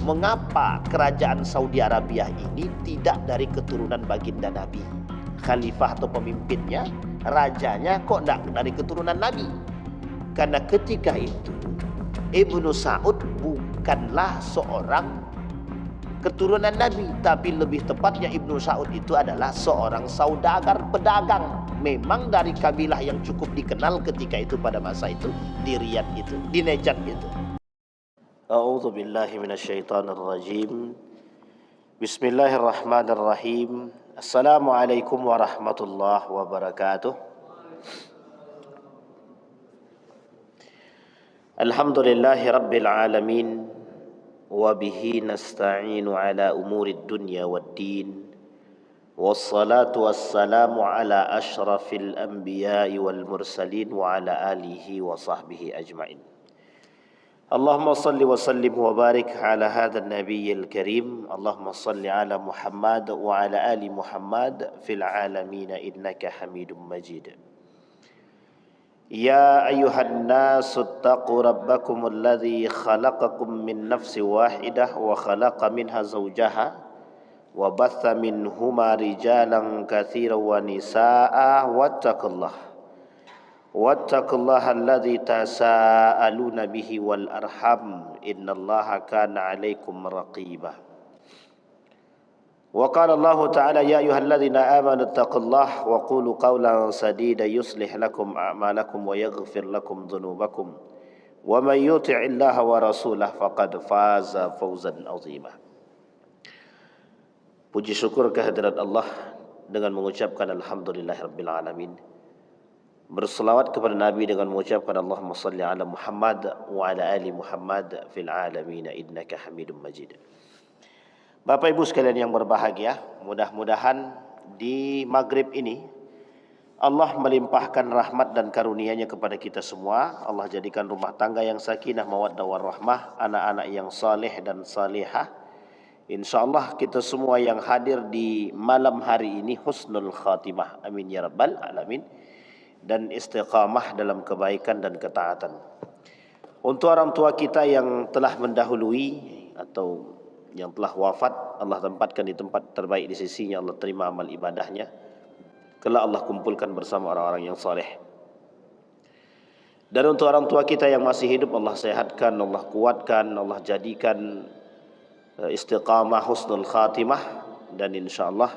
mengapa kerajaan Saudi Arabia ini tidak dari keturunan baginda Nabi? Khalifah atau pemimpinnya, rajanya kok tidak dari keturunan Nabi? Karena ketika itu Ibnu Saud bukanlah seorang keturunan Nabi, tapi lebih tepatnya Ibnu Saud itu adalah seorang saudagar, pedagang. Memang dari kabilah yang cukup dikenal ketika itu pada masa itu di Riyadh itu, di Najd itu. A'udzu billahi minasyaitonir rajim. Bismillahirrahmanirrahim. Assalamualaikum warahmatullahi wabarakatuh. Alhamdulillahi rabbil alamin. وبه نستعين على أمور الدنيا والدين والصلاة والسلام على أشرف الأنبياء والمرسلين وعلى آله وصحبه أجمعين. اللهم صل وسلم وبارك على هذا النبي الكريم. اللهم صل على محمد وعلى آل محمد في العالمين إنك حميد مجيد. يا أيها الناس اتقوا ربكم الذي خلقكم من نفس واحدة وخلق منها زوجها وبث منهما رجالا كثيرا ونساء واتقوا الله الذي تساءلون به والأرحام إن الله كان عليكم رقيبا. وقال الله تعالى يا أيها الذين آمنوا اتقوا الله وقولوا قولا سديدا يصلح لكم أعمالكم ويغفر لكم ذنوبكم ومن يطع الله ورسوله فقد فاز فوزا عظيما. Puji syukur kehadirat Allah dengan mengucapkan alhamdulillahirabbil alamin. Berselawat kepada Nabi dengan mengucapkan Allahumma salli ala Muhammad wa ala ali Muhammad fil alamin innaka Hamidum Majid. Bapak Ibu sekalian yang berbahagia, mudah-mudahan di maghrib ini Allah melimpahkan rahmat dan karunia-Nya kepada kita semua. Allah jadikan rumah tangga yang sakinah, mawaddah warahmah, anak-anak yang saleh dan salihah. InsyaAllah kita semua yang hadir di malam hari ini husnul khatimah. Amin ya rabbal alamin. Dan istiqamah dalam kebaikan dan ketaatan. Untuk orang tua kita yang telah mendahului atau yang telah wafat, Allah tempatkan di tempat terbaik di sisinya, Allah terima amal ibadahnya. Kelak Allah kumpulkan bersama orang-orang yang saleh. Dan untuk orang tua kita yang masih hidup, Allah sehatkan, Allah kuatkan, Allah jadikan istiqamah husnul khatimah. Dan insyaAllah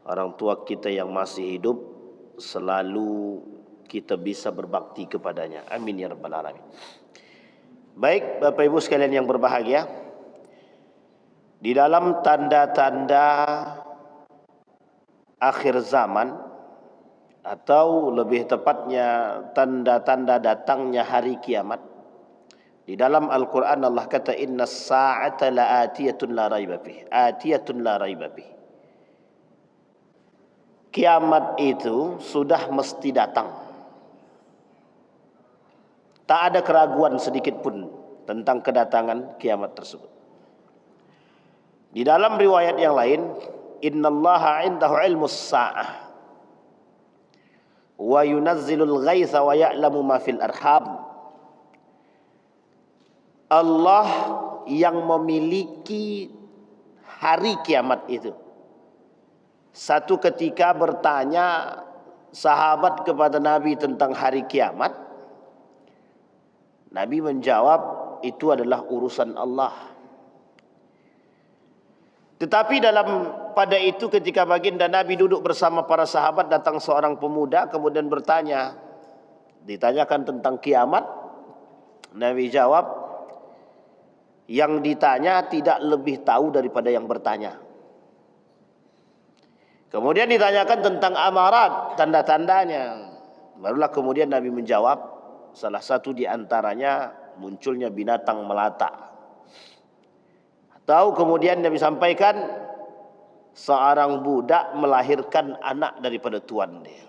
orang tua kita yang masih hidup selalu kita bisa berbakti kepadanya. Amin ya rabbal alamin. Baik Bapak Ibu sekalian yang berbahagia, di dalam tanda-tanda akhir zaman, atau lebih tepatnya tanda-tanda datangnya hari kiamat, di dalam Al-Quran Allah kata inna sa'ata la'atiyatun la raiba bih, atiyatun la raiba bih. Kiamat itu sudah mesti datang. Tak ada keraguan sedikit pun tentang kedatangan kiamat tersebut. Di dalam riwayat yang lain, innallaha 'indahu 'ilmus sa'ah wa yunazzilul ghaitha wa ya'lamu ma fil arham. Allah yang memiliki hari kiamat itu. Satu ketika bertanya sahabat kepada Nabi tentang hari kiamat, Nabi menjawab itu adalah urusan Allah. Tetapi pada itu ketika baginda Nabi duduk bersama para sahabat, datang seorang pemuda kemudian bertanya, ditanyakan tentang kiamat. Nabi jawab, yang ditanya tidak lebih tahu daripada yang bertanya. Kemudian ditanyakan tentang amarat, tanda-tandanya. Barulah kemudian Nabi menjawab, salah satu di antaranya munculnya binatang melata. Atau kemudian Nabi sampaikan seorang budak melahirkan anak daripada tuan dia.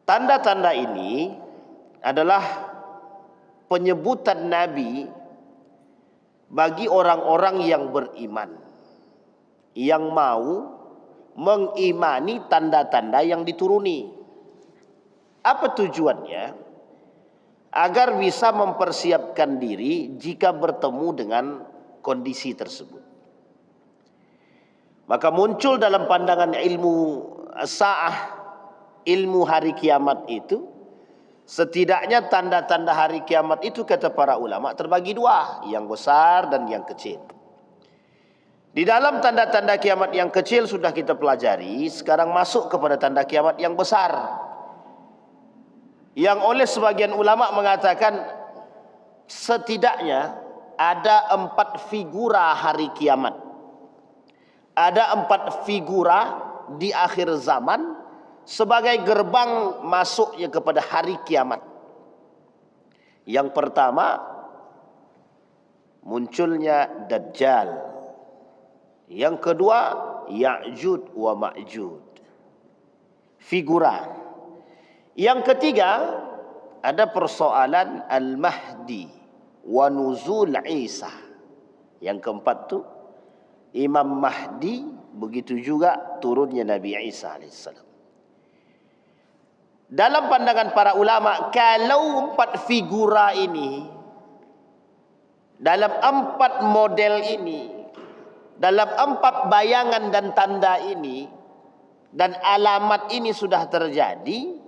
Tanda-tanda ini adalah penyebutan Nabi bagi orang-orang yang beriman, yang mau mengimani tanda-tanda yang dituruni. Apa tujuannya? agar bisa mempersiapkan diri jika bertemu dengan kondisi tersebut. Maka muncul dalam pandangan ilmu sa'ah, ilmu hari kiamat itu, setidaknya tanda-tanda hari kiamat itu kata para ulama terbagi dua, yang besar dan yang kecil. Di dalam tanda-tanda kiamat yang kecil sudah kita pelajari, sekarang masuk kepada tanda kiamat yang besar, yang oleh sebagian ulama mengatakan setidaknya ada 4 figura hari kiamat. Ada 4 figura di akhir zaman sebagai gerbang masuknya kepada hari kiamat. Yang pertama, munculnya Dajjal. Yang kedua, Ya'jud wa Ma'jud, figura. Yang ketiga, ada persoalan Al-Mahdi wa nuzul Isa. Yang keempat tu Imam Mahdi, begitu juga turunnya Nabi Isa alaihissalam. Dalam pandangan para ulama, kalau 4 figura ini, dalam 4 model ini, dalam 4 bayangan dan tanda ini, dan alamat ini sudah terjadi,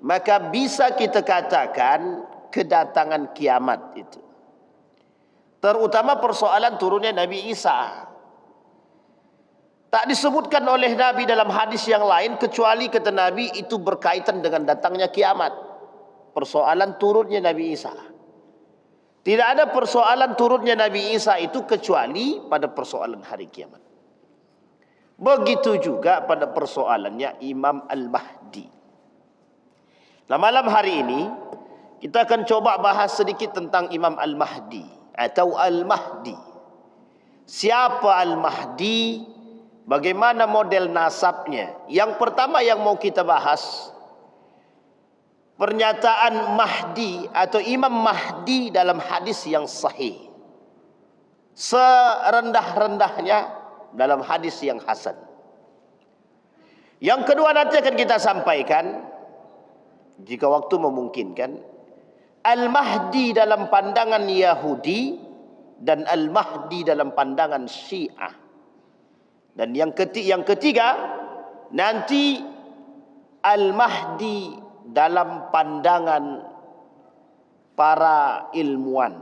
maka bisa kita katakan kedatangan kiamat itu. Terutama persoalan turunnya Nabi Isa. Tak disebutkan oleh Nabi dalam hadis yang lain, kecuali kata Nabi itu berkaitan dengan datangnya kiamat. Persoalan turunnya Nabi Isa. Tidak ada persoalan turunnya Nabi Isa itu kecuali pada persoalan hari kiamat. Begitu juga pada persoalannya Imam Al-Mahdi. Nah, malam hari ini kita akan coba bahas sedikit tentang Imam Al-Mahdi atau Al-Mahdi. Siapa Al-Mahdi? Bagaimana model nasabnya? Yang pertama yang mau kita bahas, pernyataan Mahdi atau Imam Mahdi dalam hadis yang sahih, serendah-rendahnya dalam hadis yang hasan. Yang kedua nanti akan kita sampaikan, jika waktu memungkinkan, Al-Mahdi dalam pandangan Yahudi dan Al-Mahdi dalam pandangan Syiah. Dan yang ketiga nanti Al-Mahdi dalam pandangan para ilmuwan.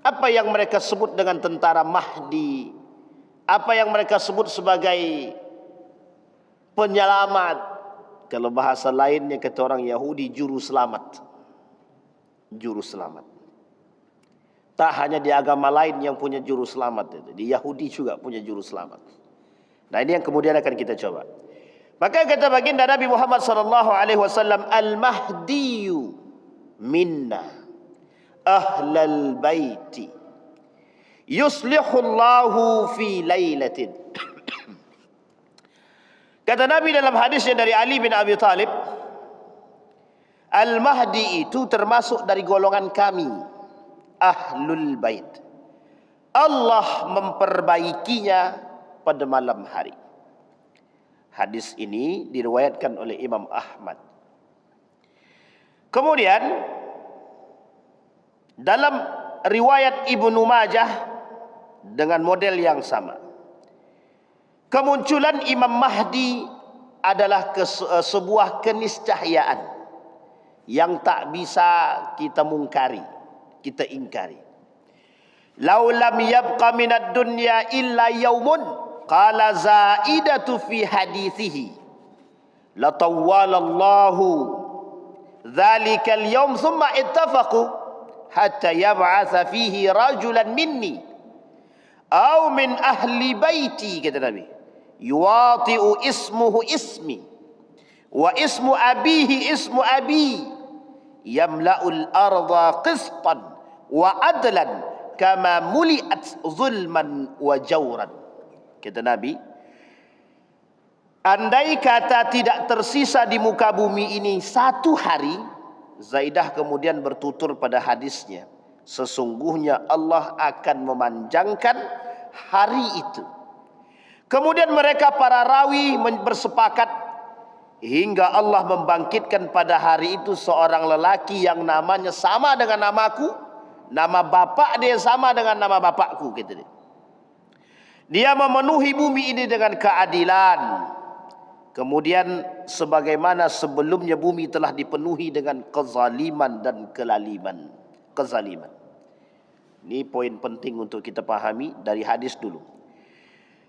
Apa yang mereka sebut dengan tentara Mahdi, apa yang mereka sebut sebagai penyelamat. Kalau bahasa lainnya kata orang Yahudi, juru selamat. Juru selamat. Tak hanya di agama lain yang punya juru selamat, di Yahudi juga punya juru selamat. Nah, ini yang kemudian akan kita coba. Maka kata baginda Nabi Muhammad sallallahu alaihi wasallam, Al-Mahdiyu minna ahlal baiti yuslihullahu fi lailatin. Kata Nabi dalam hadisnya dari Ali bin Abi Thalib, Al-Mahdi itu termasuk dari golongan kami, Ahlul Bait. Allah memperbaikinya pada malam hari. Hadis ini diriwayatkan oleh Imam Ahmad. Kemudian dalam riwayat Ibnu Majah dengan model yang sama, kemunculan Imam Mahdi adalah sebuah keniscayaan yang tak bisa kita mungkari, kita ingkari. Lau lam yabqa minad dunya illa yaumun qala zaidatu fi hadithihi latawwalallahu dzalikal yaum thumma ittafaqu hatta yab'atha fihi rajulan minni aw min ahli baiti, kata Nabi, yuwati'u ismuhu ismi wa ismu abihi ismu abi yamla'ul arda qistan wa adlan kama muli'at zulman wa jawran. Kata Nabi, andai kata tidak tersisa di muka bumi ini satu hari, Zaidah kemudian bertutur pada hadisnya, sesungguhnya Allah akan memanjangkan hari itu. Kemudian mereka para rawi bersepakat hingga Allah membangkitkan pada hari itu seorang lelaki yang namanya sama dengan namaku, nama bapak dia sama dengan nama bapakku, kata dia. Dia memenuhi bumi ini dengan keadilan. Kemudian sebagaimana sebelumnya bumi telah dipenuhi dengan kezaliman dan kelaliman. Kezaliman. Ini poin penting untuk kita pahami dari hadis dulu.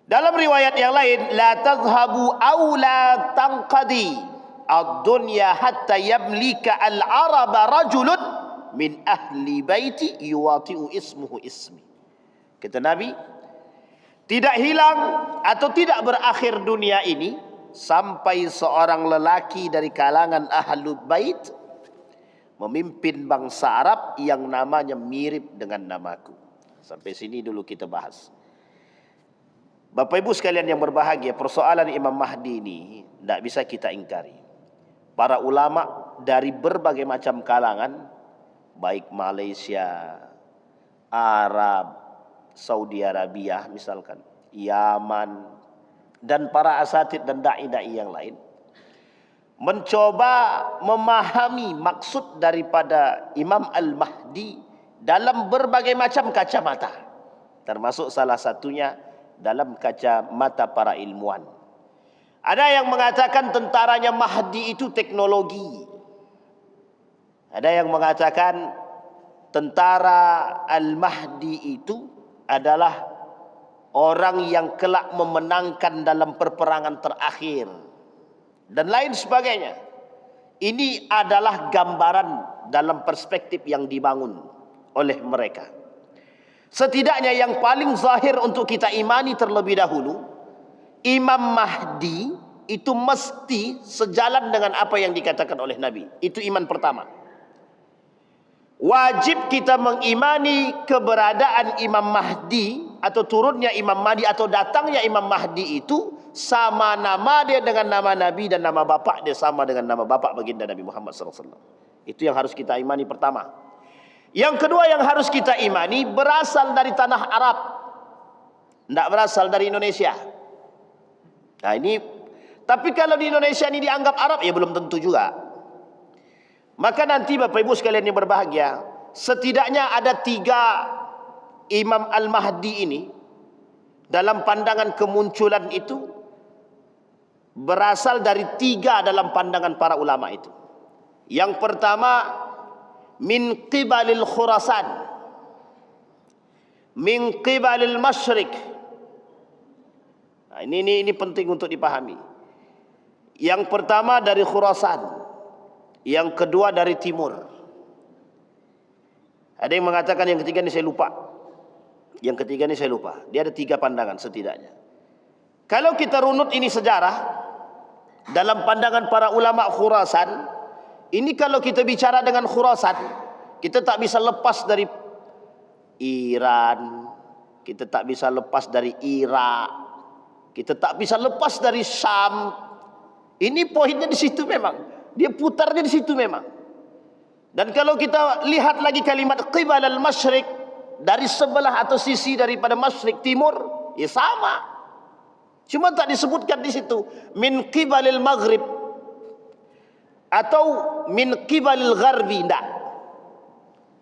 Dalam riwayat yang lain, la tadhhabu aw la tanqadi ad-dunya hatta yamlika al-araba rajulun min ahli baiti yuwati'u ismuhu ismi. Kata Nabi, tidak hilang atau tidak berakhir dunia ini sampai seorang lelaki dari kalangan ahlul bait memimpin bangsa Arab yang namanya mirip dengan namaku. Sampai sini dulu kita bahas. Bapak Ibu sekalian yang berbahagia, persoalan Imam Mahdi ini tidak bisa kita ingkari. Para ulama dari berbagai macam kalangan, baik Malaysia, Arab, Saudi Arabia misalkan, Yaman, dan para asatid dan da'i-da'i yang lain, mencoba memahami maksud daripada Imam Al-Mahdi dalam berbagai macam kacamata, termasuk salah satunya dalam kacamata para ilmuwan. Ada yang mengatakan tentaranya Mahdi itu teknologi. Ada yang mengatakan tentara Al-Mahdi itu adalah orang yang kelak memenangkan dalam perperangan terakhir, dan lain sebagainya. Ini adalah gambaran dalam perspektif yang dibangun oleh mereka. Setidaknya yang paling zahir untuk kita imani terlebih dahulu, Imam Mahdi itu mesti sejalan dengan apa yang dikatakan oleh Nabi. Itu iman pertama. Wajib kita mengimani keberadaan Imam Mahdi atau turunnya Imam Mahdi atau datangnya Imam Mahdi itu sama nama dia dengan nama Nabi, dan nama bapak dia sama dengan nama bapak baginda Nabi Muhammad SAW. Itu yang harus kita imani pertama. Yang kedua yang harus kita imani, berasal dari tanah Arab, tidak berasal dari Indonesia. Nah ini, tapi kalau di Indonesia ini dianggap Arab, ya belum tentu juga. Maka nanti Bapak Ibu sekalian yang berbahagia, setidaknya ada 3 Imam Al-Mahdi ini. Dalam pandangan kemunculan itu berasal dari 3 dalam pandangan para ulama itu. Yang pertama, min qibalil Khurasan, min qibalil Masyriq. Nah, ini penting untuk dipahami. Yang pertama dari Khurasan, yang kedua dari timur. Ada yang mengatakan yang ketiga ini saya lupa. Yang ketiga ini saya lupa. Dia ada 3 pandangan setidaknya. Kalau kita runut ini sejarah, dalam pandangan para ulama Khurasan, ini kalau kita bicara dengan Khurasan, kita tak bisa lepas dari Iran, kita tak bisa lepas dari Irak, kita tak bisa lepas dari Syam. Ini poinnya di situ memang. Dia putarnya di situ memang. Dan kalau kita lihat lagi kalimat qibal al-masyriq, dari sebelah atau sisi daripada masyriq timur, ya sama. Cuma tak disebutkan di situ min qibalil maghrib atau min qibalil gharbi, enggak.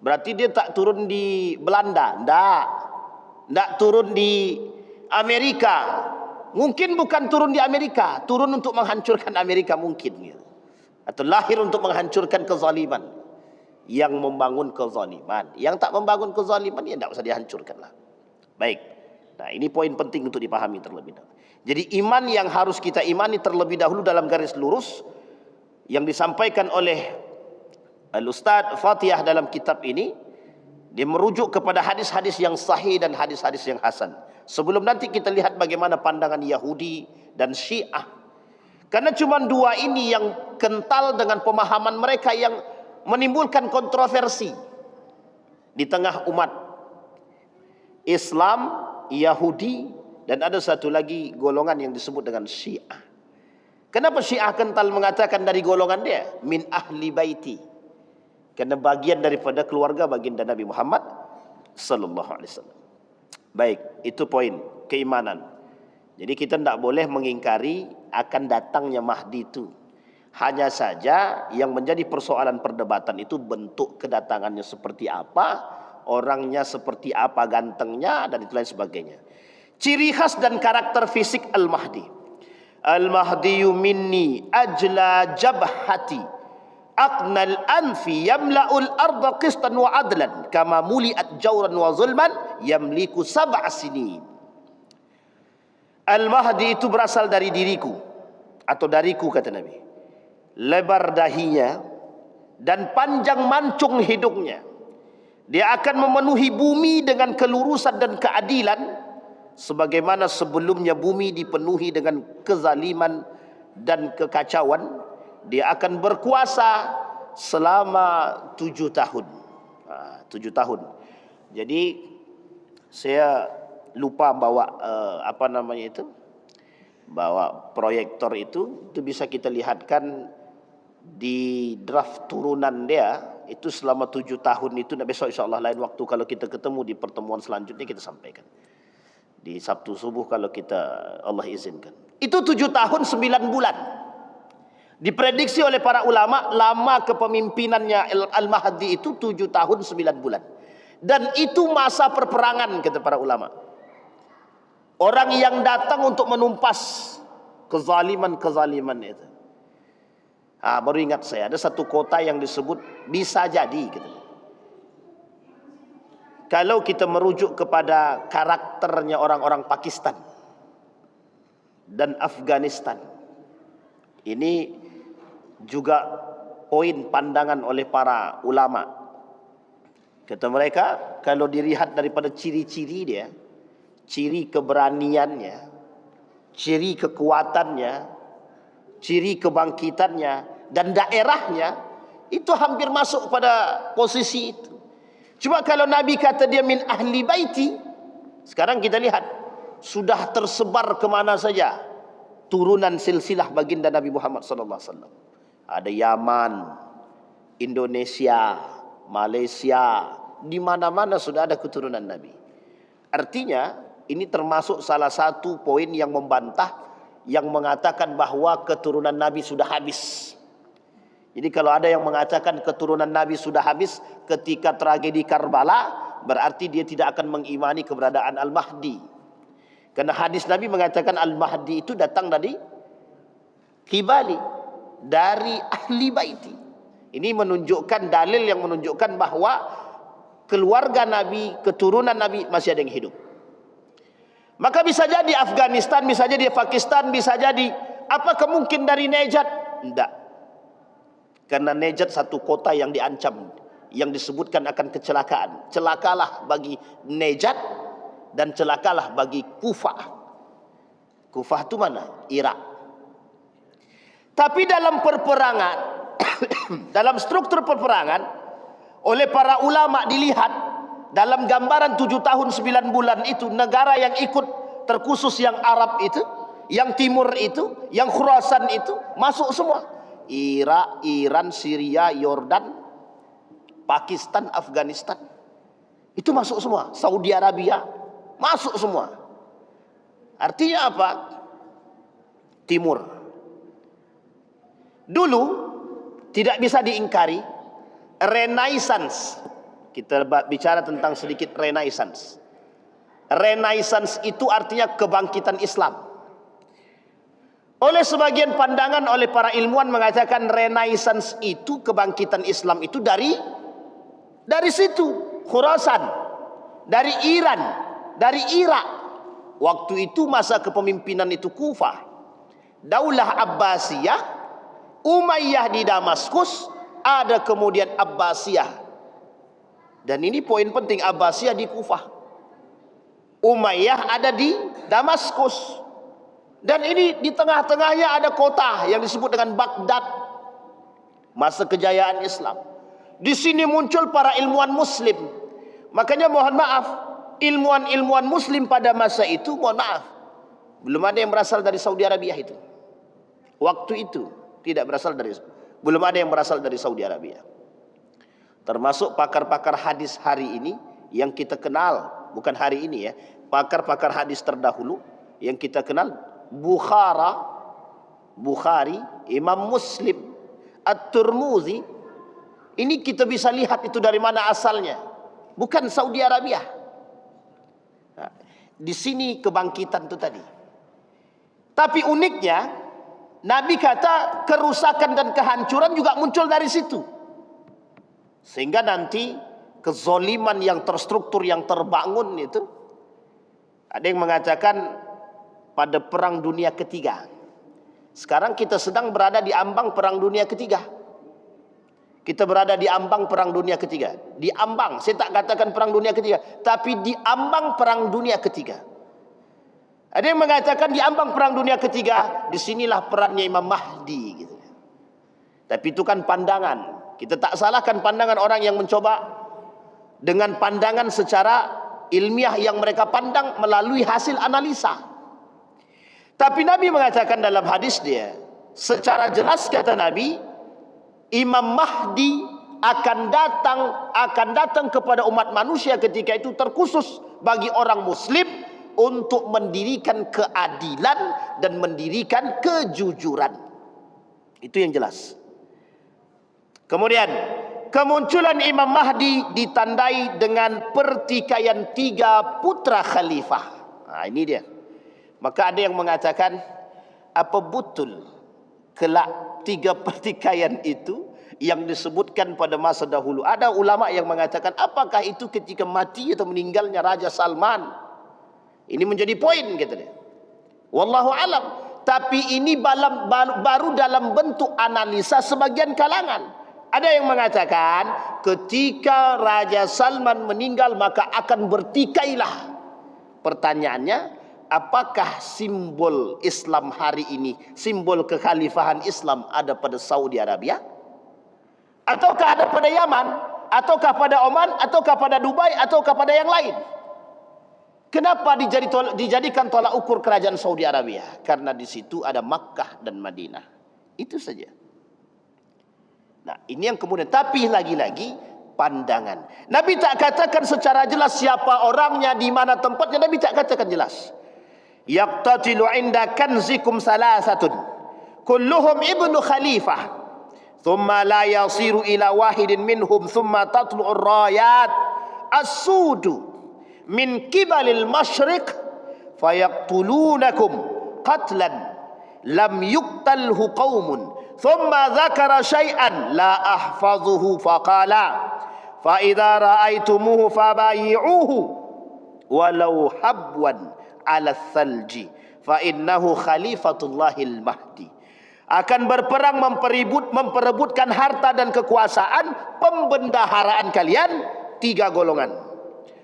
Berarti dia tak turun di Belanda, enggak turun di Amerika. Mungkin bukan turun di Amerika, turun untuk menghancurkan Amerika mungkin gitu. Atau lahir untuk menghancurkan kezaliman. Yang membangun kezaliman, yang tak membangun kezaliman, ya tidak usah dihancurkan lah. Baik. Nah, ini poin penting untuk dipahami terlebih dahulu. Jadi iman yang harus kita imani terlebih dahulu dalam garis lurus yang disampaikan oleh Al-Ustaz Fatihah dalam kitab ini, dia merujuk kepada hadis-hadis yang sahih dan hadis-hadis yang hasan. Sebelum nanti kita lihat bagaimana pandangan Yahudi dan Syiah. Karena cuma 2 ini yang kental dengan pemahaman mereka yang menimbulkan kontroversi di tengah umat Islam, Yahudi, dan ada satu lagi golongan yang disebut dengan Syiah. Kenapa Syiah kental mengatakan dari golongan dia min ahli baiti? Karena bagian daripada keluarga baginda Nabi Muhammad sallallahu alaihi wasallam. Baik, itu poin keimanan. Jadi kita tidak boleh mengingkari akan datangnya Mahdi itu. Hanya saja yang menjadi persoalan perdebatan itu bentuk kedatangannya seperti apa, orangnya seperti apa, gantengnya, dan itu lain sebagainya. Ciri khas dan karakter fisik Al-Mahdi. Al-Mahdiyu minni ajla jabhati aqnal anfi yamla'ul arda qistan wa adlan kama muli'at jawran wa zulman yamliku sab'a sinin. Al-Mahdi itu berasal dari diriku atau dariku, kata Nabi. Lebar dahinya dan panjang mancung hidungnya. Dia akan memenuhi bumi dengan kelurusan dan keadilan, sebagaimana sebelumnya bumi dipenuhi dengan kezaliman dan kekacauan. Dia akan berkuasa selama 7 tahun. 7 tahun. Jadi saya lupa bawa bawa proyektor itu bisa kita lihatkan di draft turunan dia itu selama 7 tahun itu. Besok insyaAllah lain waktu kalau kita ketemu di pertemuan selanjutnya kita sampaikan. Di Sabtu subuh kalau kita Allah izinkan. Itu 7 tahun 9 bulan. Diprediksi oleh para ulama lama kepemimpinannya Al-Mahdi itu 7 tahun 9 bulan. Dan itu masa perperangan, kata para ulama. Orang yang datang untuk menumpas kezaliman-kezaliman itu. Baru ingat saya, ada satu kota yang disebut bisa jadi gitu. Kalau kita merujuk kepada karakternya orang-orang Pakistan dan Afghanistan, ini juga poin pandangan oleh para ulama. Kata mereka, kalau dilihat daripada ciri-ciri dia, ciri keberaniannya, ciri kekuatannya, ciri kebangkitannya, dan daerahnya, itu hampir masuk pada posisi itu. Cuma kalau Nabi kata dia min ahli baiti, sekarang kita lihat sudah tersebar kemana saja turunan silsilah baginda Nabi Muhammad SAW. Ada Yaman, Indonesia, Malaysia, di mana-mana sudah ada keturunan Nabi. Artinya ini termasuk salah satu poin yang membantah yang mengatakan bahwa keturunan Nabi sudah habis. Jadi kalau ada yang mengatakan keturunan Nabi sudah habis ketika tragedi Karbala, berarti dia tidak akan mengimani keberadaan Al-Mahdi. Karena hadis Nabi mengatakan Al-Mahdi itu datang dari Kibali, dari ahli baiti. Ini menunjukkan dalil yang menunjukkan bahwa keluarga Nabi, keturunan Nabi masih ada yang hidup. Maka bisa jadi Afghanistan, bisa jadi Pakistan, bisa jadi apakah mungkin dari Najat? Tidak. Karena Najat satu kota yang diancam, yang disebutkan akan kecelakaan. Celakalah bagi Najat dan celakalah bagi Kufah. Kufah itu mana? Irak. Tapi dalam perperangan, dalam struktur perperangan, oleh para ulama dilihat dalam gambaran 7 tahun 9 bulan itu, negara yang ikut terkhusus yang Arab itu, yang Timur itu, yang Khurasan itu, masuk semua. Irak, Iran, Syria, Yordan, Pakistan, Afghanistan. Itu masuk semua. Saudi Arabia, masuk semua. Artinya apa? Timur. Dulu, tidak bisa diingkari, Renaissance. Kita bicara tentang sedikit Renaissance. Renaissance itu artinya kebangkitan Islam. Oleh sebagian pandangan, oleh para ilmuwan mengatakan Renaissance itu, kebangkitan Islam itu dari situ, Khurasan, dari Iran, dari Irak. Waktu itu masa kepemimpinan itu Kufah. Daulah Abbasiyah, Umayyah di Damaskus, ada kemudian Abbasiyah. Dan ini poin penting, Abbasiyah di Kufah, Umayyah ada di Damaskus. Dan ini di tengah-tengahnya ada kota yang disebut dengan Baghdad, masa kejayaan Islam. Di sini muncul para ilmuwan Muslim. Makanya mohon maaf, ilmuwan-ilmuwan Muslim pada masa itu, mohon maaf, belum ada yang berasal dari Saudi Arabia itu. Waktu itu belum ada yang berasal dari Saudi Arabia. Termasuk pakar-pakar hadis hari ini yang kita kenal, bukan hari ini ya, pakar-pakar hadis terdahulu yang kita kenal, Bukhari Imam Muslim, At-Tirmidzi. Ini kita bisa lihat itu dari mana asalnya. Bukan Saudi Arabia. Nah, di sini kebangkitan itu tadi. Tapi uniknya, Nabi kata kerusakan dan kehancuran juga muncul dari situ. Sehingga nanti kezoliman yang terstruktur, yang terbangun itu, ada yang mengatakan pada Perang Dunia Ketiga. Sekarang kita sedang berada di ambang Perang Dunia Ketiga. Kita berada di ambang Perang Dunia Ketiga. Di ambang, saya tak katakan Perang Dunia Ketiga, tapi di ambang Perang Dunia Ketiga. Ada yang mengatakan di ambang Perang Dunia Ketiga, disinilah perannya Imam Mahdi gitu. Tapi itu kan pandangan. Kita tak salahkan pandangan orang yang mencoba dengan pandangan secara ilmiah yang mereka pandang melalui hasil analisa. Tapi Nabi mengatakan dalam hadis dia, secara jelas kata Nabi, Imam Mahdi akan datang kepada umat manusia ketika itu terkhusus bagi orang muslim untuk mendirikan keadilan dan mendirikan kejujuran. Itu yang jelas. Kemudian kemunculan Imam Mahdi ditandai dengan pertikaian 3 putra khalifah. Nah, ini dia. Maka ada yang mengatakan, apa betul kelak 3 pertikaian itu yang disebutkan pada masa dahulu? Ada ulama yang mengatakan, apakah itu ketika mati atau meninggalnya Raja Salman? Ini menjadi poin kata dia. Wallahu alam. Tapi ini baru dalam bentuk analisa sebagian kalangan. Ada yang mengatakan ketika Raja Salman meninggal maka akan bertikailah. Pertanyaannya, apakah simbol Islam hari ini, simbol kekhalifahan Islam ada pada Saudi Arabia? Ataukah ada pada Yaman? Ataukah pada Oman? Ataukah pada Dubai? Ataukah pada yang lain? Kenapa dijadikan tolak ukur kerajaan Saudi Arabia? Karena di situ ada Makkah dan Madinah. Itu saja. Nah, ini yang kemudian. Tapi lagi-lagi pandangan. Nabi tak katakan secara jelas siapa orangnya, di mana tempatnya. Nabi tak katakan jelas. Yaqtatilu inda kanzikum salasatun kulluhum ibnu khalifah thumma la yasiru ila wahidin minhum thumma tatlu'ur rayat as-sudu min kibalil masyriq fayaqtulunakum qatlan lam yuqtalhu qaumun thumma dzakara syai'an la ahfazuhu faqala fa idza ra'aitumuhu fabayi'uhu walau habwan ala thalji fa innahu khalifatullahil mahdi. Akan berperang memperebutkan harta dan kekuasaan, pembendaharaan kalian 3 golongan.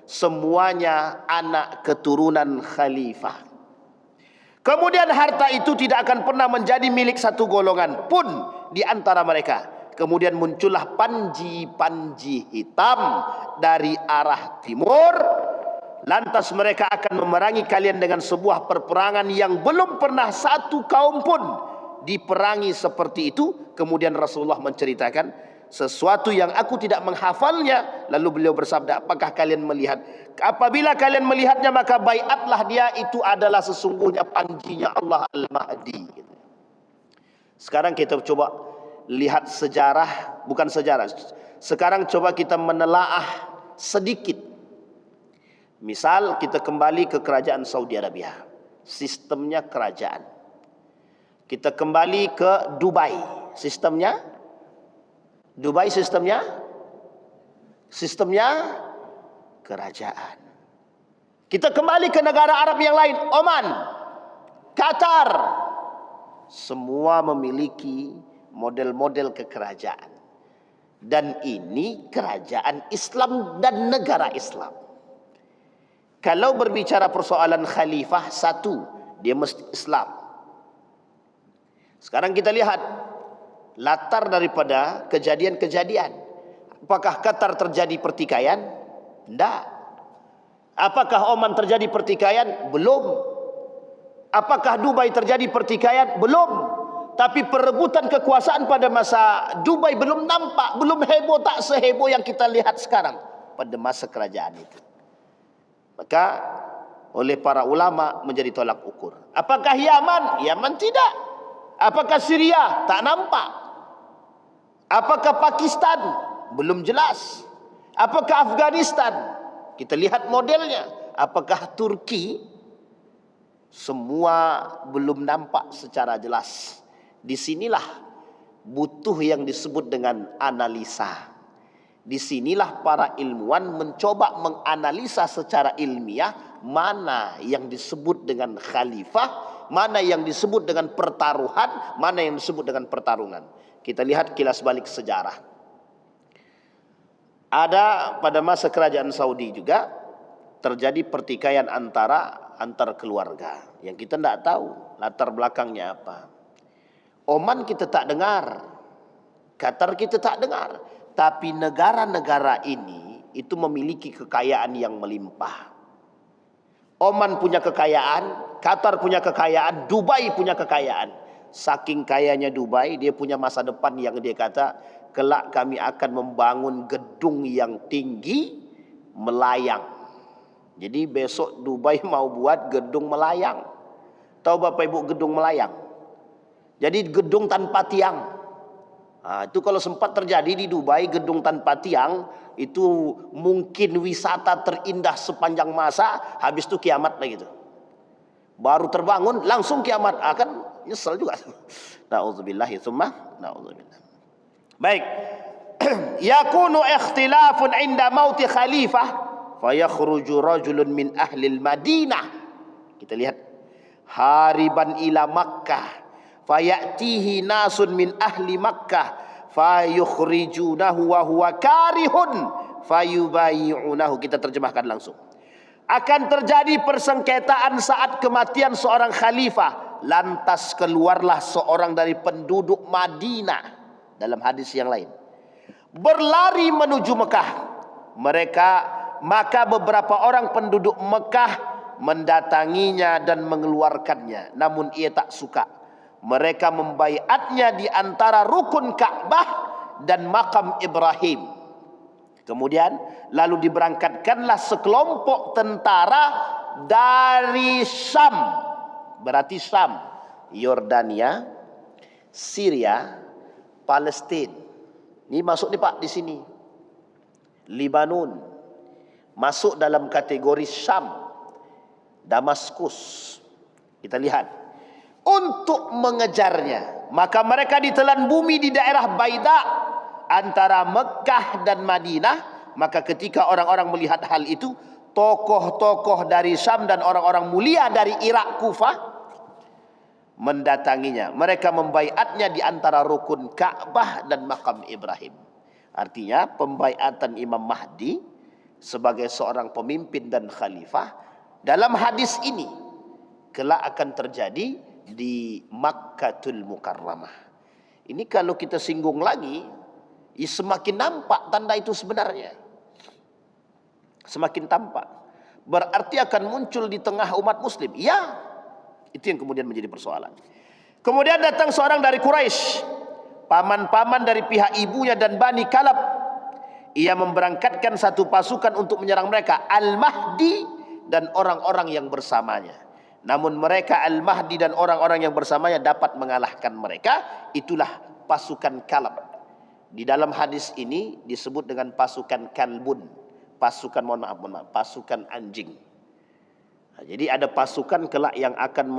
Semuanya anak keturunan khalifah. Kemudian harta itu tidak akan pernah menjadi milik satu golongan pun di antara mereka. Kemudian muncullah panji-panji hitam dari arah timur. Lantas mereka akan memerangi kalian dengan sebuah perperangan yang belum pernah satu kaum pun diperangi seperti itu. Kemudian Rasulullah menceritakan sesuatu yang aku tidak menghafalnya. Lalu beliau bersabda, apakah kalian melihat? Apabila kalian melihatnya maka baiatlah dia, itu adalah sesungguhnya panjinya Allah Al-Mahdi. Sekarang kita coba lihat sejarah, bukan sejarah. Sekarang coba kita menelaah sedikit. Misal kita kembali ke kerajaan Saudi Arabia, sistemnya kerajaan. Kita kembali ke Dubai, sistemnya kerajaan. Kita kembali ke negara Arab yang lain, Oman, Qatar, semua memiliki model-model kekerajaan. Dan ini kerajaan Islam dan negara Islam. Kalau berbicara persoalan khalifah, satu, dia mesti Islam. Sekarang kita lihat latar daripada kejadian-kejadian. Apakah Qatar terjadi pertikaian? Tidak. Apakah Oman terjadi pertikaian? Belum. Apakah Dubai terjadi pertikaian? Belum. Tapi perebutan kekuasaan pada masa Dubai belum nampak, belum heboh, tak seheboh yang kita lihat sekarang pada masa kerajaan itu. Maka oleh para ulama menjadi tolak ukur. Apakah Yaman? Yaman tidak. Apakah Syria? Tak nampak. Apakah Pakistan? Belum jelas. Apakah Afghanistan? Kita lihat modelnya. Apakah Turki? Semua belum nampak secara jelas. Disinilah butuh yang disebut dengan analisa. Disinilah para ilmuwan mencoba menganalisa secara ilmiah mana yang disebut dengan khalifah, mana yang disebut dengan pertaruhan, mana yang disebut dengan pertarungan. Kita lihat kilas balik sejarah. Ada pada masa kerajaan Saudi juga terjadi pertikaian antar keluarga yang kita tidak tahu latar belakangnya apa. Oman kita tak dengar, Qatar kita tak dengar, tapi negara-negara ini itu memiliki kekayaan yang melimpah. Oman punya kekayaan, Qatar punya kekayaan, Dubai punya kekayaan. Saking kayanya Dubai, dia punya masa depan yang dia kata, kelak kami akan membangun gedung yang tinggi melayang. Jadi besok Dubai mau buat gedung melayang. Tahu Bapak Ibu gedung melayang? Jadi gedung tanpa tiang. Itu kalau sempat terjadi di Dubai, gedung tanpa tiang, itu mungkin wisata terindah sepanjang masa, habis itu kiamat lah gitu. Baru terbangun, langsung kiamat, akan nyesel juga. Na'udzubillahi tsumma na'udzubillah. Baik. Yakunu ikhtilafun inda mauti khalifah, fayakhruju rajulun min ahli al-Madinah. Kita lihat. Hariban ila Makkah. Fayatihi nasun min ahli Makkah fayukhrijunahu wa huwa karihun fayubayi'unahu. Kita terjemahkan langsung. Akan terjadi persengketaan saat kematian seorang khalifah, lantas keluarlah seorang dari penduduk Madinah, dalam hadis yang lain, berlari menuju Mekah. Maka beberapa orang penduduk Mekah mendatanginya dan mengeluarkannya, namun ia tak suka. Mereka membaiatnya di antara rukun Ka'bah dan makam Ibrahim. Kemudian lalu diberangkatkanlah sekelompok tentara dari Syam, berarti Syam, Yordania, Syria, Palestina. Ini masuk nih Pak di sini. Libanon masuk dalam kategori Syam, Damaskus. Kita lihat. Untuk mengejarnya, maka mereka ditelan bumi di daerah Baida antara Mekah dan Madinah. Maka ketika orang-orang melihat hal itu, tokoh-tokoh dari Syam dan orang-orang mulia dari Irak, Kufah mendatanginya. Mereka membaiatnya di antara rukun Ka'bah dan makam Ibrahim. Artinya pembaiatan Imam Mahdi sebagai seorang pemimpin dan khalifah dalam hadis ini kelak akan terjadi di Makkatul Mukarramah. Ini kalau kita singgung lagi, semakin nampak tanda itu sebenarnya. Semakin tampak. Berarti akan muncul di tengah umat muslim. Ya, itu yang kemudian menjadi persoalan. Kemudian datang seorang dari Quraisy, paman-paman dari pihak ibunya dan Bani Kalab. Ia memberangkatkan satu pasukan untuk menyerang mereka, Al-Mahdi dan orang-orang yang bersamanya. Namun mereka Al-Mahdi dan orang-orang yang bersamanya dapat mengalahkan mereka. Itulah pasukan Kalab. Di dalam hadis ini disebut dengan pasukan Kalbun. Pasukan, mohon maaf, pasukan anjing. Jadi ada pasukan kelak yang akan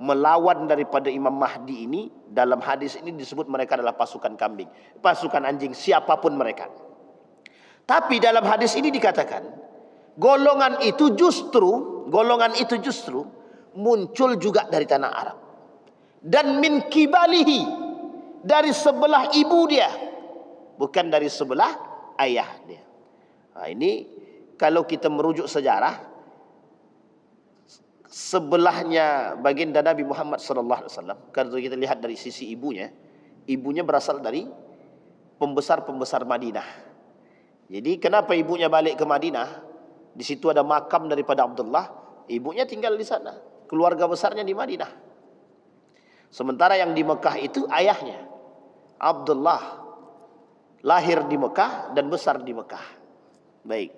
melawan daripada Imam Mahdi ini. Dalam hadis ini disebut mereka adalah pasukan kambing, pasukan anjing, siapapun mereka. Tapi dalam hadis ini dikatakan golongan itu justru muncul juga dari tanah Arab, dan min kibalihi, dari sebelah ibu dia, bukan dari sebelah ayah dia. Ini kalau kita merujuk sejarah, sebelahnya baginda Nabi Muhammad SAW, kalau kita lihat dari sisi ibunya berasal dari pembesar-pembesar Madinah. Jadi kenapa ibunya balik ke Madinah? Di situ ada makam daripada Abdullah, ibunya tinggal di sana, keluarga besarnya di Madinah. Sementara yang di Mekah itu ayahnya Abdullah, lahir di Mekah dan besar di Mekah. Baik.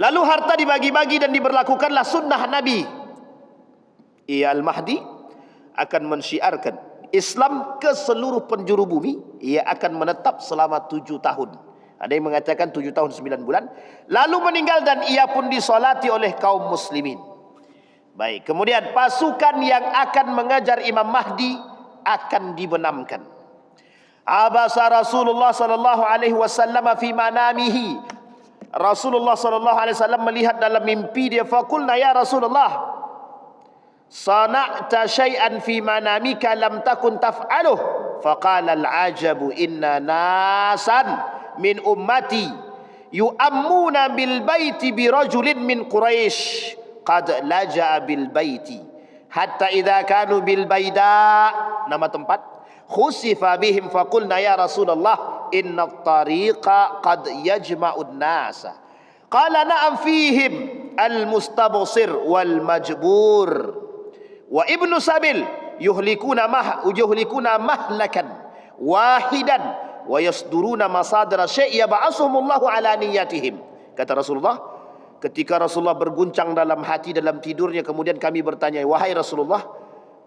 Lalu harta dibagi-bagi dan diberlakukanlah sunnah Nabi. Ia Al-Mahdi akan mensyiarkan Islam ke seluruh penjuru bumi. Ia akan menetap selama 7 tahun. Ada yang mengatakan 7 tahun 9 bulan. Lalu meninggal dan ia pun disolati oleh kaum muslimin. Baik, kemudian pasukan yang akan mengejar Imam Mahdi akan dibenamkan. Abasa Rasulullah sallallahu alaihi wasallam fi manamihi. Rasulullah sallallahu alaihi wasallam melihat dalam mimpi dia, faqulna ya Rasulullah, sana'ta syai'an fi manamika lam takun taf'aluh. Faqala al-ajabu inna nasan min ummati yu'ammuna bil baiti bi rajulin min Quraisy qad laja'a bil baiti hatta idza kanu bil baida, nama tempat, khusifa bihim faqulna ya Rasulullah inna at-tariqa qad yajma'un nasa. Qala na'am fihim al-mustabsir wal majbur wa ibnu sabil yuhlikuna mahlakan wahidan wa yasduruna masadra syai' yab'asuhumullahu ala niyatihim. Kata Rasulullah, ketika Rasulullah berguncang dalam hati dalam tidurnya, kemudian kami bertanya, wahai Rasulullah,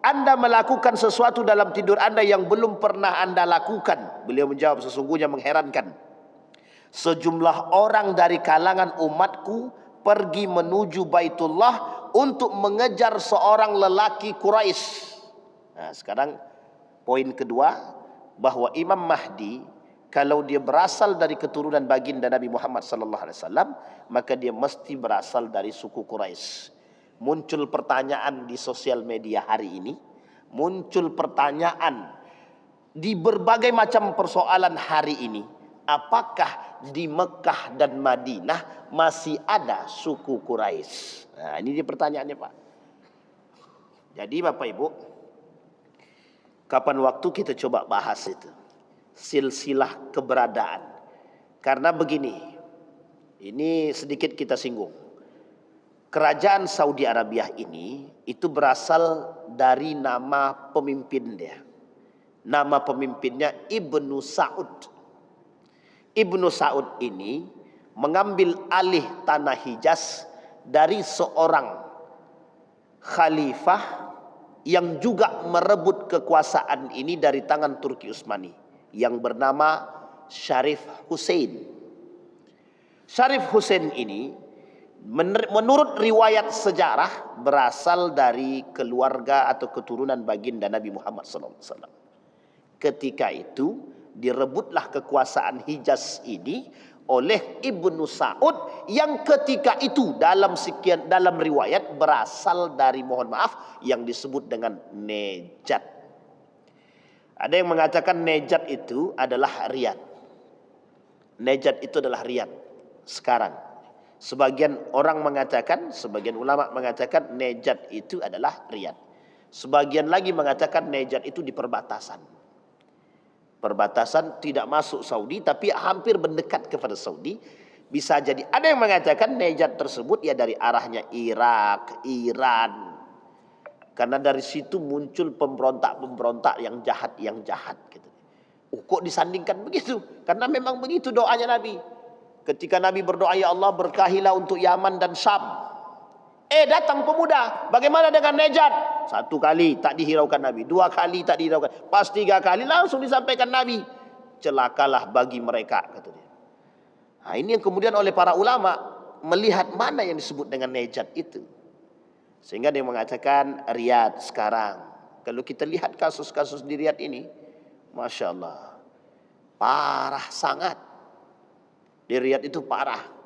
Anda melakukan sesuatu dalam tidur Anda yang belum pernah Anda lakukan. Beliau menjawab, sesungguhnya mengherankan, sejumlah orang dari kalangan umatku pergi menuju Baitullah untuk mengejar seorang lelaki Quraisy. Nah, sekarang poin kedua, bahwa Imam Mahdi kalau dia berasal dari keturunan baginda Nabi Muhammad sallallahu alaihi wasallam, maka dia mesti berasal dari suku Quraisy. Muncul pertanyaan di sosial media hari ini, muncul pertanyaan di berbagai macam persoalan hari ini, apakah di Mekah dan Madinah masih ada suku Quraisy? Nah, ini dia pertanyaannya, Pak. Jadi Bapak Ibu, kapan waktu kita coba bahas itu silsilah keberadaan. Karena begini, ini sedikit kita singgung. Kerajaan Saudi Arabia ini itu berasal dari nama pemimpin dia. Nama pemimpinnya Ibnu Saud. Ibnu Saud ini mengambil alih tanah Hijaz dari seorang khalifah yang juga merebut kekuasaan ini dari tangan Turki Utsmani, yang bernama Syarif Hussein. Syarif Hussein ini menurut riwayat sejarah berasal dari keluarga atau keturunan baginda Nabi Muhammad SAW. Ketika itu direbutlah kekuasaan Hijaz ini oleh Ibnu Saud yang ketika itu dalam riwayat berasal dari, mohon maaf, yang disebut dengan Nejat. Ada yang mengatakan Nejat itu adalah Riyadh. Nejat itu adalah Riyadh sekarang. Sebagian orang mengatakan, sebagian ulama mengatakan Nejat itu adalah Riyadh. Sebagian lagi mengatakan Nejat itu di perbatasan. Perbatasan tidak masuk Saudi tapi hampir mendekat kepada Saudi. Bisa jadi ada yang mengatakan Nejat tersebut ya dari arahnya Irak, Iran. Karena dari situ muncul pemberontak-pemberontak yang jahat gitu. Kok disandingkan begitu? Karena memang begitu doanya Nabi. Ketika Nabi berdoa, ya Allah berkahilah untuk Yaman dan Syam. Datang pemuda, bagaimana dengan Nejat? 1 kali tak dihiraukan Nabi, 2 kali tak dihiraukan, pas 3 kali langsung disampaikan Nabi. Celakalah bagi mereka, kata dia. Nah, ini yang kemudian oleh para ulama melihat mana yang disebut dengan Nejat itu. Sehingga dia mengatakan Riyadh sekarang. Kalau kita lihat kasus-kasus di Riyadh ini, Masya Allah, parah sangat. Di Riyadh itu parah.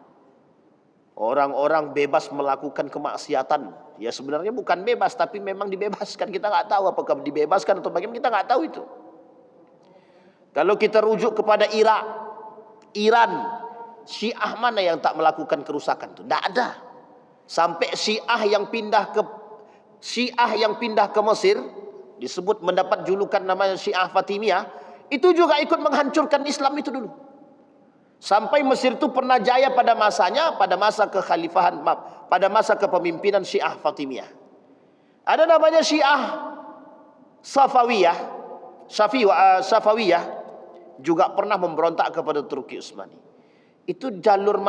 Orang-orang bebas melakukan kemaksiatan. Ya sebenarnya bukan bebas, tapi memang dibebaskan. Kita nggak tahu apakah dibebaskan atau bagaimana, kita nggak tahu itu. Kalau kita rujuk kepada Irak, Iran, Syiah mana yang tak melakukan kerusakan itu? Tidak ada. Sampai Syiah yang pindah ke Mesir, disebut mendapat julukan namanya Syiah Fatimiyah, itu juga ikut menghancurkan Islam itu dulu. Sampai Mesir itu pernah jaya pada masanya, pada masa kekhalifahan, pada masa kepemimpinan Syiah Fatimiyah. Ada namanya Syiah Safawiyah juga pernah memberontak kepada Turki Utsmani. Itu jalur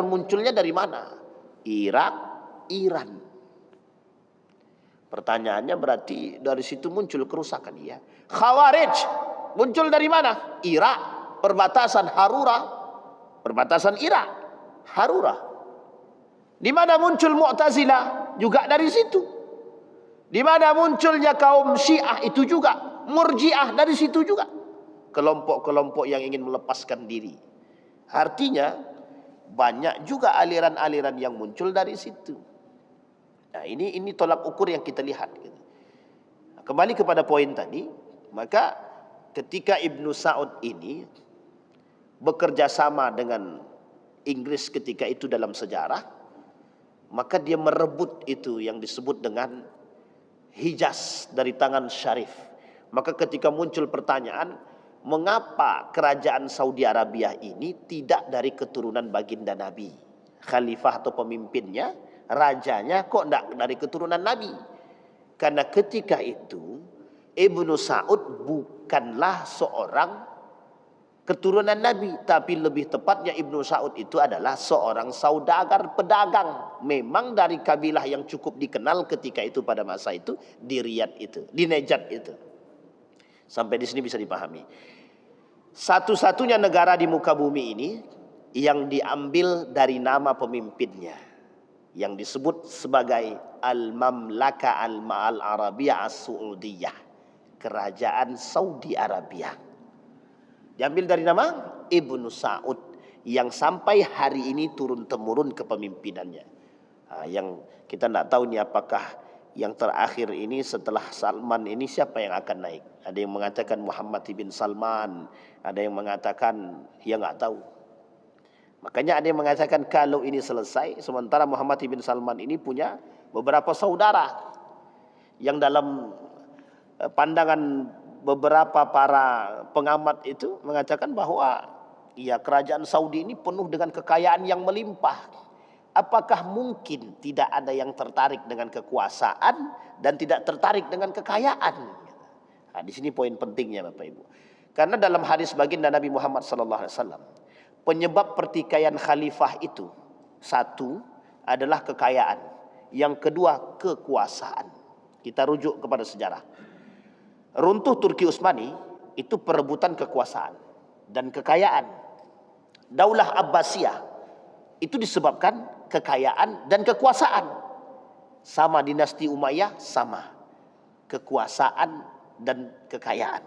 munculnya dari mana? Irak, Iran. Pertanyaannya berarti dari situ muncul kerusakan, ya. Khawarij muncul dari mana? Irak, perbatasan Harura, perbatasan Irak, Harura. Di mana muncul Mu'tazilah? Juga dari situ. Di mana munculnya kaum Syiah itu juga, Murji'ah dari situ juga. Kelompok-kelompok yang ingin melepaskan diri. Artinya banyak juga aliran-aliran yang muncul dari situ. Nah, ini tolak ukur yang kita lihat. Kembali kepada poin tadi, maka ketika Ibnu Sa'ud ini bekerja sama dengan Inggris ketika itu dalam sejarah, maka dia merebut itu yang disebut dengan Hijaz dari tangan Syarif. Maka ketika muncul pertanyaan, mengapa kerajaan Saudi Arabia ini tidak dari keturunan baginda Nabi? Khalifah atau pemimpinnya, rajanya kok tidak dari keturunan Nabi? Karena ketika itu Ibnu Sa'ud bukanlah seorang keturunan Nabi, tapi lebih tepatnya Ibnu Sa'ud itu adalah seorang saudagar, pedagang. Memang dari kabilah yang cukup dikenal ketika itu pada masa itu di Riyadh itu, di Najad itu. Sampai di sini bisa dipahami. Satu-satunya negara di muka bumi ini yang diambil dari nama pemimpinnya, yang disebut sebagai Al-Mamlaka Al-Arabiyah As-Saudiyah, kerajaan Saudi Arabia. Diambil dari nama Ibnu Sa'ud yang sampai hari ini turun-temurun kepemimpinannya. Nah, yang kita tidak tahu nih apakah yang terakhir ini setelah Salman ini siapa yang akan naik. Ada yang mengatakan Muhammad bin Salman, ada yang mengatakan ya nggak tahu. Makanya ada yang mengatakan kalau ini selesai, sementara Muhammad bin Salman ini punya beberapa saudara yang dalam pandangan beberapa para pengamat itu mengatakan bahwa ya kerajaan Saudi ini penuh dengan kekayaan yang melimpah. Apakah mungkin tidak ada yang tertarik dengan kekuasaan dan tidak tertarik dengan kekayaan? Nah, di sini poin pentingnya Bapak Ibu. Karena dalam hadis baginda Nabi Muhammad SAW, penyebab pertikaian khalifah itu, satu adalah kekayaan, yang kedua kekuasaan. Kita rujuk kepada sejarah. Runtuh Turki Utsmani itu perebutan kekuasaan dan kekayaan. Daulah Abbasiyah itu disebabkan kekayaan dan kekuasaan. Sama dinasti Umayyah, sama kekuasaan dan kekayaan.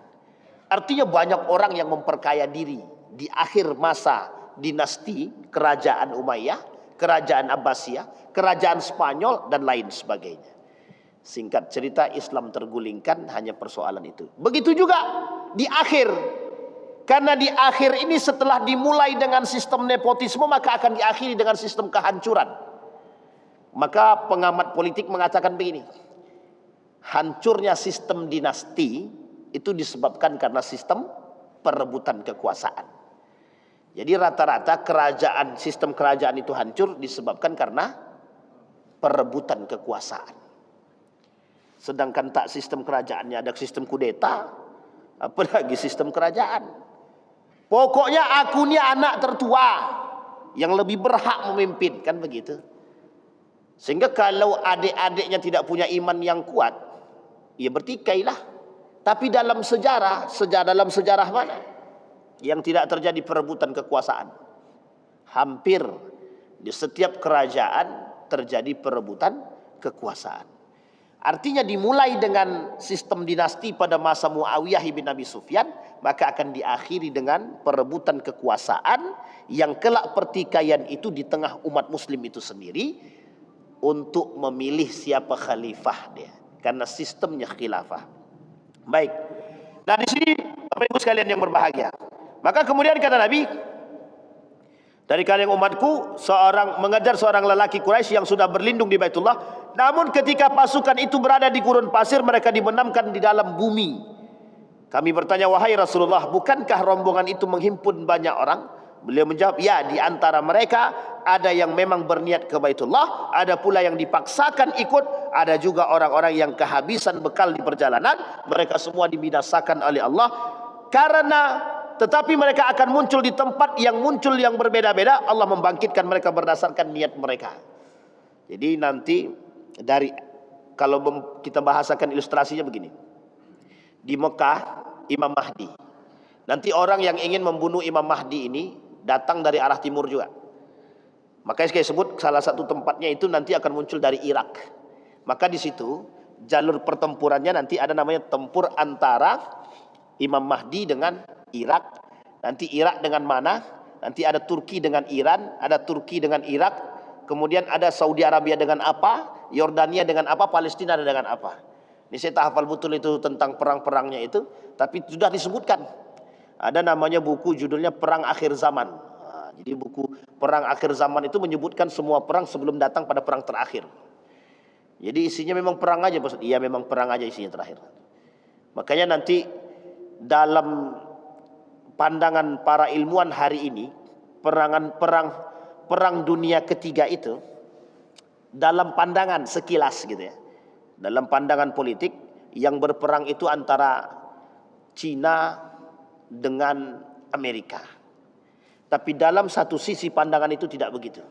Artinya banyak orang yang memperkaya diri di akhir masa dinasti kerajaan Umayyah, kerajaan Abbasiyah, kerajaan Spanyol dan lain sebagainya. Singkat cerita, Islam tergulingkan hanya persoalan itu. Begitu juga di akhir. Karena di akhir ini setelah dimulai dengan sistem nepotisme, maka akan diakhiri dengan sistem kehancuran. Maka pengamat politik mengatakan begini, hancurnya sistem dinasti itu disebabkan karena sistem perebutan kekuasaan. Jadi rata-rata sistem kerajaan itu hancur disebabkan karena perebutan kekuasaan. Sedangkan tak sistem kerajaannya ada sistem kudeta, apalagi sistem kerajaan. Pokoknya aku ini anak tertua yang lebih berhak memimpin, kan begitu. Sehingga kalau adik-adiknya tidak punya iman yang kuat, ya bertikailah. Tapi dalam sejarah mana yang tidak terjadi perebutan kekuasaan? Hampir di setiap kerajaan terjadi perebutan kekuasaan. Artinya dimulai dengan sistem dinasti pada masa Muawiyah bin Abi Sufyan, maka akan diakhiri dengan perebutan kekuasaan yang kelak pertikaian itu di tengah umat muslim itu sendiri untuk memilih siapa khalifah dia. Karena sistemnya khilafah. Baik. Nah di sini Bapak Ibu sekalian yang berbahagia. Maka kemudian kata Nabi, dari kalian umatku mengejar seorang lelaki Quraisy yang sudah berlindung di Baitullah. Namun ketika pasukan itu berada di gurun pasir, mereka dibenamkan di dalam bumi. Kami bertanya, wahai Rasulullah, bukankah rombongan itu menghimpun banyak orang? Beliau menjawab, ya, di antara mereka ada yang memang berniat ke Baitullah, ada pula yang dipaksakan ikut, ada juga orang-orang yang kehabisan bekal di perjalanan. Mereka semua dibinasakan oleh Allah tetapi mereka akan muncul di tempat yang berbeda-beda. Allah membangkitkan mereka berdasarkan niat mereka. Jadi nanti dari kalau kita bahasakan ilustrasinya begini. Di Mekah, Imam Mahdi. Nanti orang yang ingin membunuh Imam Mahdi ini datang dari arah timur juga. Makanya saya sebut salah satu tempatnya itu nanti akan muncul dari Irak. Maka di situ jalur pertempurannya nanti ada namanya tempur antara Imam Mahdi dengan Irak. Nanti Irak dengan mana? Nanti ada Turki dengan Iran, ada Turki dengan Irak, kemudian ada Saudi Arabia dengan apa, Yordania dengan apa, Palestina dengan apa. Ini saya tak hafal betul itu tentang perang-perangnya itu, tapi sudah disebutkan. Ada namanya buku judulnya Perang Akhir Zaman. Nah, jadi buku Perang Akhir Zaman itu menyebutkan semua perang sebelum datang pada perang terakhir. Jadi isinya memang perang aja, maksud. Iya memang perang aja isinya terakhir. Makanya nanti dalam pandangan para ilmuwan hari ini, perang dunia ketiga itu dalam pandangan sekilas gitu ya. Dalam pandangan politik yang berperang itu antara Cina dengan Amerika. Tapi dalam satu sisi pandangan itu tidak begitu.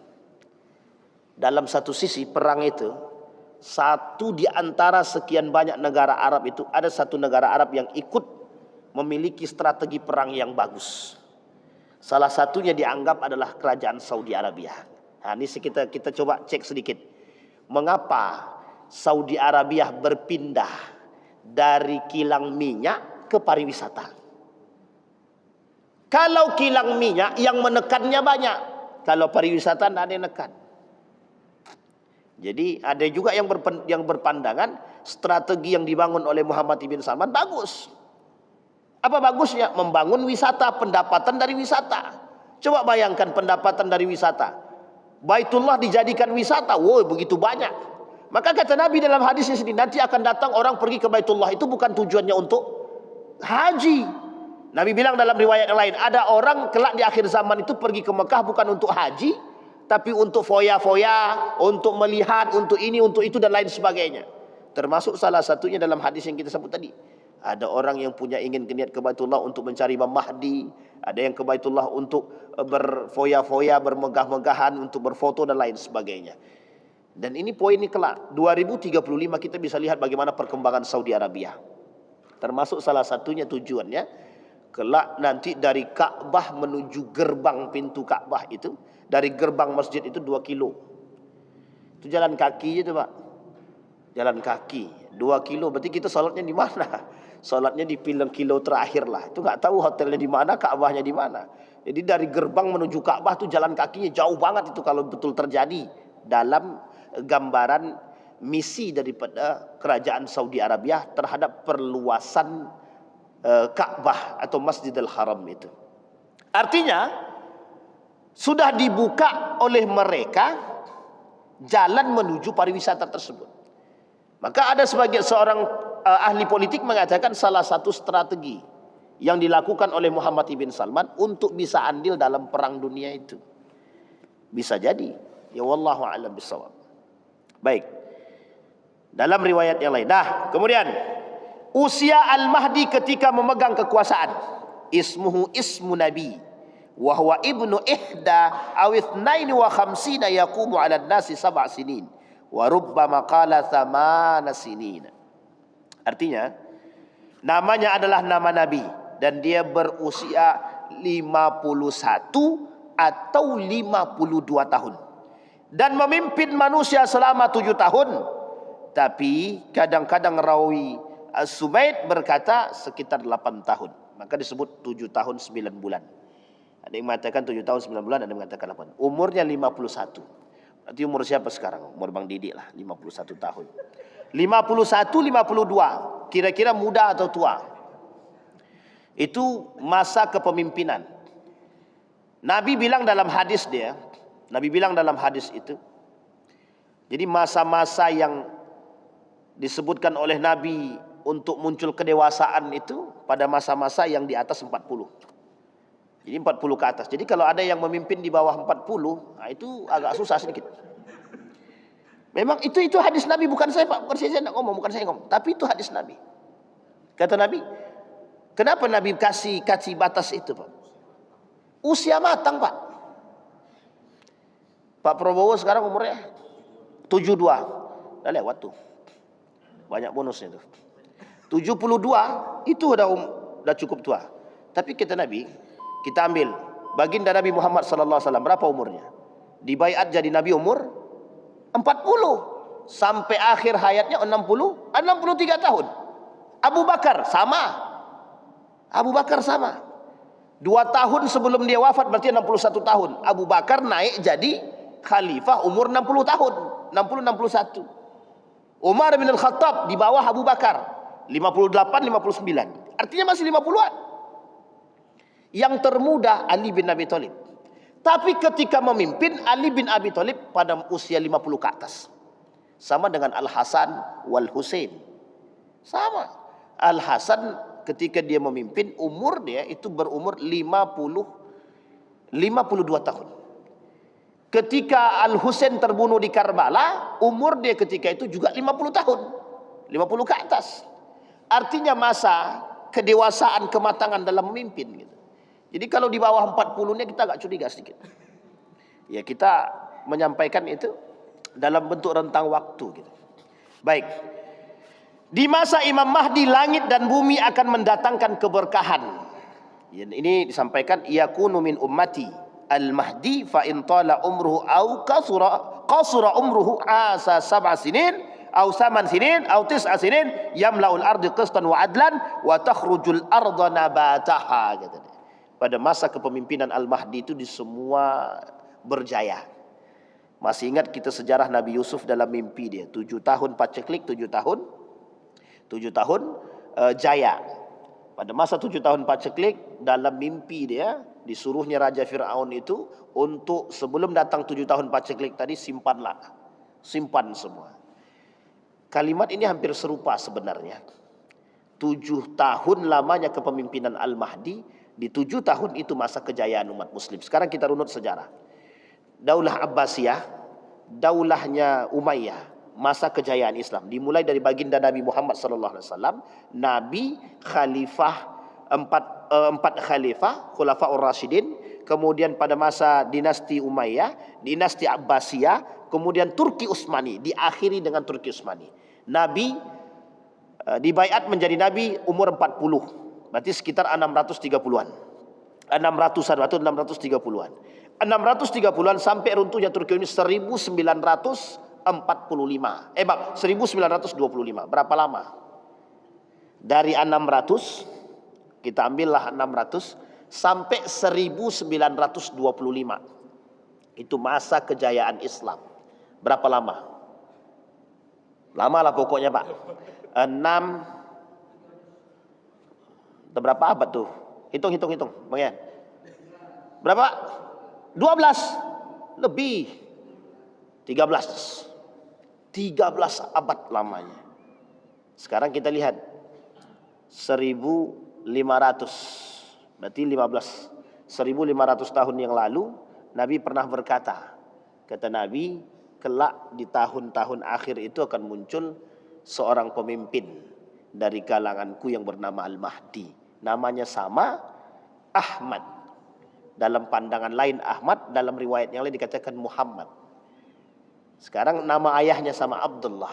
Dalam satu sisi perang itu satu di antara sekian banyak negara Arab itu ada satu negara Arab yang ikut memiliki strategi perang yang bagus. Salah satunya dianggap adalah kerajaan Saudi Arabia. Nah, ini kita coba cek sedikit. Mengapa Saudi Arabia berpindah dari kilang minyak ke pariwisata? Kalau kilang minyak yang menekannya banyak, kalau pariwisata tidak ada yang menekan. Jadi ada juga yang berpandangan strategi yang dibangun oleh Muhammad bin Salman bagus. Apa bagusnya? Membangun wisata, pendapatan dari wisata. Coba bayangkan pendapatan dari wisata. Baitullah dijadikan wisata, wow begitu banyak. Maka kata Nabi dalam hadisnya sendiri, nanti akan datang orang pergi ke Baitullah itu bukan tujuannya untuk haji. Nabi bilang dalam riwayat yang lain, ada orang kelak di akhir zaman itu pergi ke Mekah bukan untuk haji, tapi untuk foya-foya, untuk melihat, untuk ini, untuk itu dan lain sebagainya. Termasuk salah satunya dalam hadis yang kita sebut tadi. Ada orang yang punya ingin niat ke Baitullah untuk mencari Imam Mahdi, ada yang ke Baitullah untuk berfoya-foya, bermegah-megahan, untuk berfoto dan lain sebagainya. Dan ini poin ini kelak 2035 kita bisa lihat bagaimana perkembangan Saudi Arabia. Termasuk salah satunya tujuannya kelak nanti dari Ka'bah menuju gerbang pintu Ka'bah itu, dari gerbang masjid itu 2 kilo. Itu jalan kaki itu Pak. Jalan kaki 2 kilo, berarti kita sholatnya di mana? Sholatnya di kilo terakhir lah. Itu nggak tahu hotelnya di mana, Ka'bahnya di mana. Jadi dari gerbang menuju Ka'bah itu jalan kakinya jauh banget itu kalau betul terjadi dalam gambaran misi daripada kerajaan Saudi Arabia terhadap perluasan Ka'bah atau Masjidil Haram itu. Artinya sudah dibuka oleh mereka jalan menuju pariwisata tersebut. Maka ada seorang ahli politik mengatakan salah satu strategi yang dilakukan oleh Muhammad bin Salman untuk bisa andil dalam perang dunia itu. Bisa jadi. Ya wallahu a'lam bishawab. Baik. Dalam riwayat yang lain. Nah, kemudian usia Al-Mahdi ketika memegang kekuasaan. Ismuhu ismu Nabi. Wa huwa ibnu ihda aw ithnaini wa khamsina yaqumu 'ala an-nasi 7 sinin. Wa rubbama qala 8 sinin. Artinya namanya adalah nama Nabi dan dia berusia 51 atau 52 tahun. Dan memimpin manusia selama 7 tahun. Tapi kadang-kadang rawi As-Subaid berkata sekitar 8 tahun. Maka disebut 7 tahun 9 bulan. Ada yang mengatakan 7 tahun 9 bulan, ada yang mengatakan 8. Umurnya 51. Berarti umur siapa sekarang? Umur Bang Didi lah, 51 tahun. 51, 52. Kira-kira muda atau tua? Itu masa kepemimpinan. Nabi bilang dalam hadis itu, jadi masa-masa yang disebutkan oleh Nabi untuk muncul kedewasaan itu pada masa-masa yang di atas 40. Jadi 40 ke atas. Jadi kalau ada yang memimpin di bawah 40, nah itu agak susah sedikit. Memang itu hadis Nabi, bukan saya Pak, bukan saya ngomong, bukan saya ngomong, tapi itu hadis Nabi. Kata Nabi, kenapa Nabi kasih batas itu Pak? Usia matang Pak. Pak Prabowo sekarang umurnya 72. Udah lewat tuh. banyak bonusnya tuh. 72 itu udah cukup tua. Tapi kata Nabi, kita ambil baginda Nabi Muhammad sallallahu alaihi wasallam, berapa umurnya? Dibaiat jadi Nabi umur 40 sampai akhir hayatnya 63 tahun. Abu Bakar sama. Abu Bakar sama. 2 tahun sebelum dia wafat berarti 61 tahun. Abu Bakar naik jadi khalifah umur 60 tahun. 60-61. Umar bin Al-Khattab di bawah Abu Bakar 58-59. Artinya masih 50-an. Yang termuda Ali bin Abi Thalib. Tapi ketika memimpin, Ali bin Abi Thalib pada usia 50 ke atas. Sama dengan Al-Hasan wal Husain. Sama. Al-Hasan ketika dia memimpin, umur dia itu berumur 52 tahun. Ketika Al-Husain terbunuh di Karbala, umur dia ketika itu juga 50 tahun. 50 ke atas. Artinya masa kedewasaan, kematangan dalam memimpin gitu. Jadi kalau di bawah 40-nya kita agak curiga sedikit. Ya kita menyampaikan itu dalam bentuk rentang waktu gitu. Baik. Di masa Imam Mahdi langit dan bumi akan mendatangkan keberkahan. Ya, ini disampaikan yakunu min ummati al-mahdi fa in tala umruhu au qasura umruhu asa 7 sinin au 8 sinin au 9 sinin yamlaul ardi qistan wa adlan wa takhrujul arda nabataha katanya. Pada masa kepemimpinan Al-Mahdi itu di semua berjaya. Masih ingat kita sejarah Nabi Yusuf dalam mimpi dia 7 tahun paceklik, 7 tahun jaya. Pada masa 7 tahun paceklik dalam mimpi dia disuruhnya Raja Fir'aun itu untuk sebelum datang 7 tahun paceklik tadi simpan semua. Kalimat ini hampir serupa sebenarnya. 7 tahun lamanya kepemimpinan Al-Mahdi. Di 7 tahun itu masa kejayaan umat muslim. Sekarang kita runut sejarah. Daulah Abbasiyah, daulahnya Umayyah, masa kejayaan Islam. Dimulai dari baginda Nabi Muhammad sallallahu alaihi wasallam, Nabi, khalifah, empat khalifah, Khulafaur Rasyidin, kemudian pada masa dinasti Umayyah, dinasti Abbasiyah, kemudian Turki Utsmani, diakhiri dengan Turki Utsmani. Nabi dibaiat menjadi nabi umur 40. Berarti sekitar 630-an. 600-an atau 630-an. 630-an sampai runtuhnya Turki ini 1945. 1925. Berapa lama? Dari 600, kita ambillah 600 sampai 1925. Itu masa kejayaan Islam. Berapa lama? Lama lah pokoknya Pak. 6 berapa abad tuh? Hitung, Bang Yan. Berapa? 12. Lebih. 13 abad lamanya. Sekarang kita lihat 1500. Berarti 1500 tahun yang lalu Nabi pernah berkata. Kata Nabi, kelak di tahun-tahun akhir itu akan muncul seorang pemimpin dari kalanganku yang bernama Al-Mahdi. Namanya sama, Ahmad. Dalam pandangan lain Ahmad, dalam riwayat yang lain dikatakan Muhammad. Sekarang nama ayahnya sama Abdullah.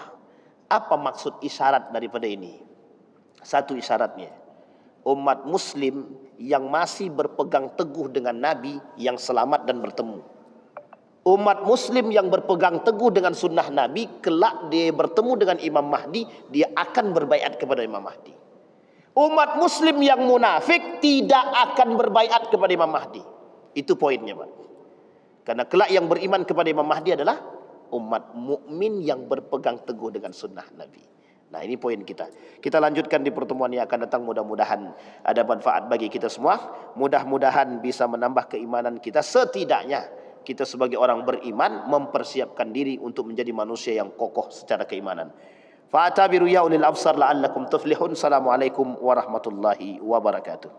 Apa maksud isyarat daripada ini? Satu isyaratnya, umat muslim yang masih berpegang teguh dengan Nabi yang selamat dan bertemu. Umat muslim yang berpegang teguh dengan sunnah Nabi, kelak dia bertemu dengan Imam Mahdi, dia akan berbaiat kepada Imam Mahdi. Umat muslim yang munafik tidak akan berbaiat kepada Imam Mahdi. Itu poinnya Pak. Karena kelak yang beriman kepada Imam Mahdi adalah umat mukmin yang berpegang teguh dengan sunnah Nabi. Nah ini poin kita. Kita lanjutkan di pertemuan yang akan datang. Mudah-mudahan ada manfaat bagi kita semua. Mudah-mudahan bisa menambah keimanan kita. Setidaknya kita sebagai orang beriman mempersiapkan diri untuk menjadi manusia yang kokoh secara keimanan. Fa'tabiru ya ulil absar la'allakum tuflihun. Assalamualaikum warahmatullahi wabarakatuh.